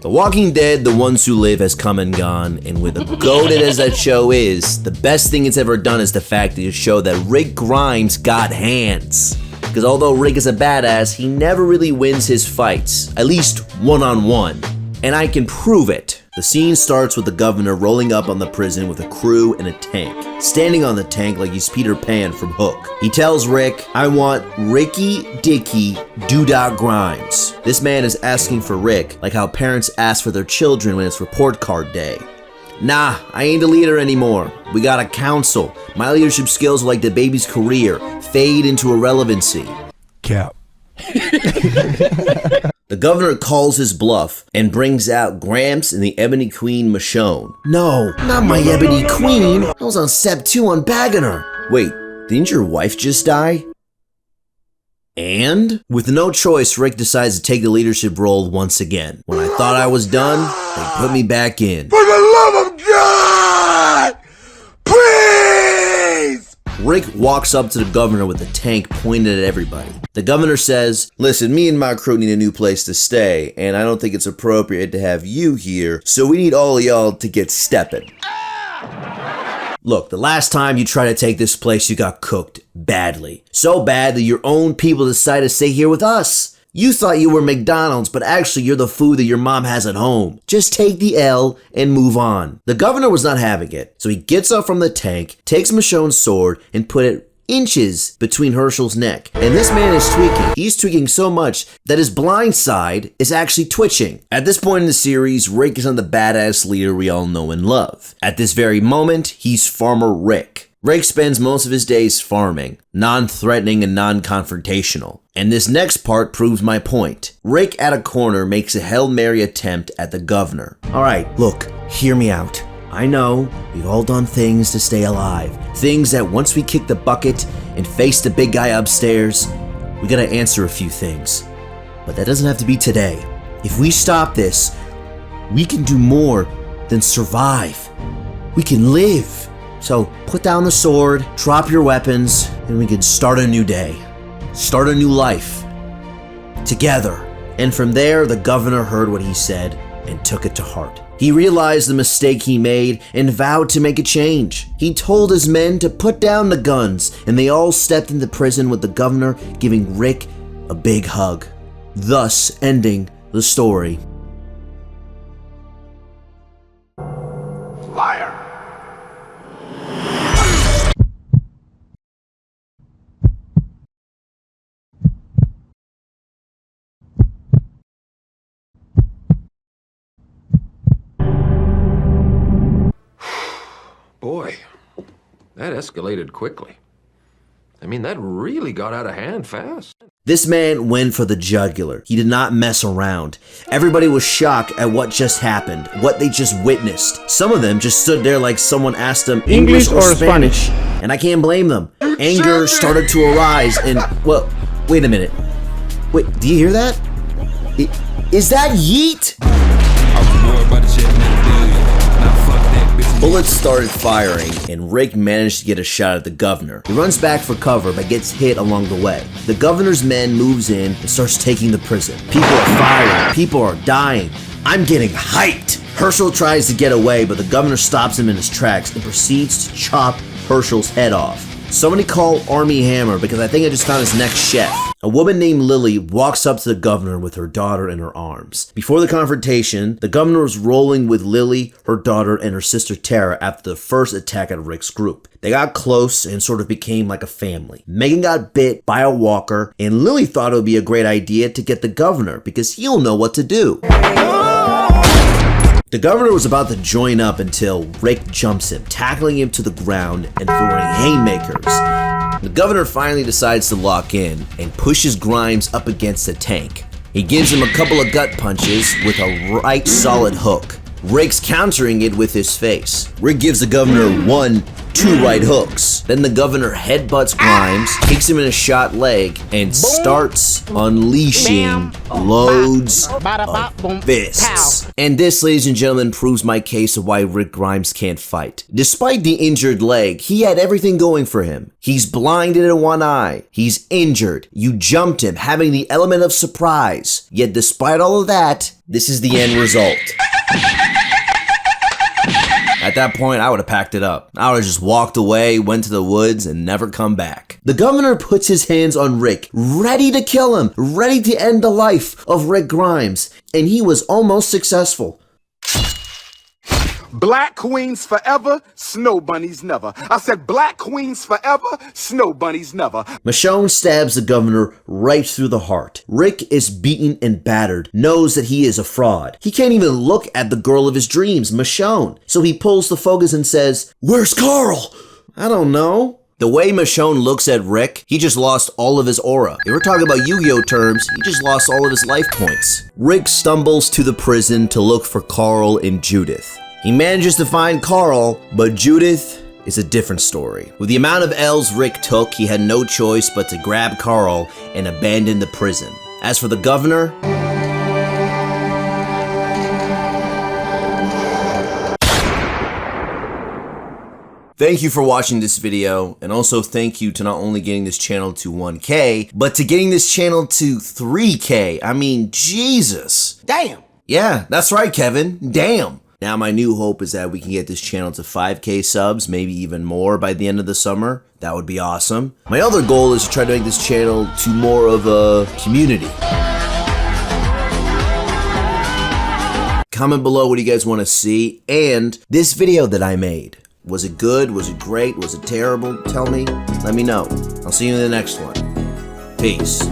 The Walking Dead, The Ones Who Live has come and gone, and with goated as that show is, the best thing it's ever done is the fact that it showed that Rick Grimes got hands. Because although Rick is a badass, he never really wins his fights, at least one-on-one. And I can prove it. The scene starts with the governor rolling up on the prison with a crew and a tank, standing on the tank like he's Peter Pan from Hook. He tells Rick, I want Ricky Dicky Doodah Grimes. This man is asking for Rick like how parents ask for their children when it's report card day. Nah, I ain't a leader anymore. We got a council. My leadership skills are like the baby's career, fade into irrelevancy. Cap. The governor calls his bluff and brings out Gramps and the Ebony Queen Michonne. No, not my Ebony Queen. I was on step 2 on bagging her. Wait, didn't your wife just die? And? With no choice, Rick decides to take the leadership role once again. When I thought I was done, they put me back in. For the love of God! Please! Rick walks up to the governor with a tank pointed at everybody. The governor says, listen, me and my crew need a new place to stay, and I don't think it's appropriate to have you here, so we need all of y'all to get stepping. Look, the last time you tried to take this place, you got cooked badly. So bad that your own people decided to stay here with us. You thought you were McDonald's, but actually you're the food that your mom has at home. Just take the L and move on. The governor was not having it, so he gets up from the tank, takes Michonne's sword, and put it inches between Herschel's neck. And this man is tweaking. He's tweaking so much that his blind side is actually twitching. At this point in the series, Rick is not the badass leader we all know and love. At this very moment, he's Farmer Rick. Rick spends most of his days farming, non-threatening and non-confrontational. And this next part proves my point. Rick at a corner makes a Hail Mary attempt at the governor. Alright, look, hear me out. I know, we've all done things to stay alive. Things that once we kick the bucket and face the big guy upstairs, we gotta answer a few things. But that doesn't have to be today. If we stop this, we can do more than survive. We can live. So put down the sword, drop your weapons, and we can start a new day. Start a new life. Together. And from there, the governor heard what he said and took it to heart. He realized the mistake he made and vowed to make a change. He told his men to put down the guns, and they all stepped into prison with the governor giving Rick a big hug, thus ending the story. Liar. Boy, that escalated quickly. I mean, that really got out of hand fast. This man went for the jugular. He did not mess around. Everybody was shocked at what just happened, what they just witnessed. Some of them just stood there like someone asked them English or Spanish. And I can't blame them. Anger started to arise and, well, wait a minute. Wait, do you hear that? Is that Yeet? Bullets started firing, and Rick managed to get a shot at the governor. He runs back for cover, but gets hit along the way. The governor's men moves in and starts taking the prison. People are firing. People are dying. I'm getting hyped. Herschel tries to get away, but the governor stops him in his tracks and proceeds to chop Herschel's head off. Somebody call Army Hammer because I think I just found his next chef. A woman named Lily walks up to the governor with her daughter in her arms. Before the confrontation, the governor was rolling with Lily, her daughter, and her sister Tara after the first attack at Rick's group. They got close and sort of became like a family. Megan got bit by a walker, and Lily thought it would be a great idea to get the governor because he'll know what to do. The governor was about to join up until Rick jumps him, tackling him to the ground and throwing haymakers. The governor finally decides to lock in and pushes Grimes up against the tank. He gives him a couple of gut punches with a right solid hook. Rick's countering it with his face. Rick gives the governor 1, 2 right hooks. Then the governor headbutts Grimes, kicks him in a shot leg, and starts unleashing loads of fists. And this, ladies and gentlemen, proves my case of why Rick Grimes can't fight. Despite the injured leg, he had everything going for him. He's blinded in one eye. He's injured. You jumped him, having the element of surprise. Yet despite all of that, this is the end result. At that point, I would have packed it up. I would have just walked away, went to the woods, and never come back. The governor puts his hands on Rick, ready to kill him, ready to end the life of Rick Grimes, and he was almost successful. Black queens forever, snow bunnies never. I said black queens forever, snow bunnies never. Michonne stabs the governor right through the heart. Rick is beaten and battered, knows that he is a fraud. He can't even look at the girl of his dreams, Michonne. So he pulls the focus and says, "Where's Carl?" I don't know. The way Michonne looks at Rick, he just lost all of his aura. If we're talking about Yu-Gi-Oh terms, he just lost all of his life points. Rick stumbles to the prison to look for Carl and Judith. He manages to find Carl, but Judith is a different story. With the amount of L's Rick took, he had no choice but to grab Carl and abandon the prison. As for the governor, thank you for watching this video, and also thank you to not only getting this channel to 1K, but to getting this channel to 3K. I mean, Jesus. Damn. Yeah, that's right, Kevin. Damn. Now my new hope is that we can get this channel to 5K subs, maybe even more by the end of the summer. That would be awesome. My other goal is to try to make this channel to more of a community. Comment below what you guys want to see, and this video that I made. Was it good? Was it great? Was it terrible? Tell me. Let me know. I'll see you in the next one. Peace.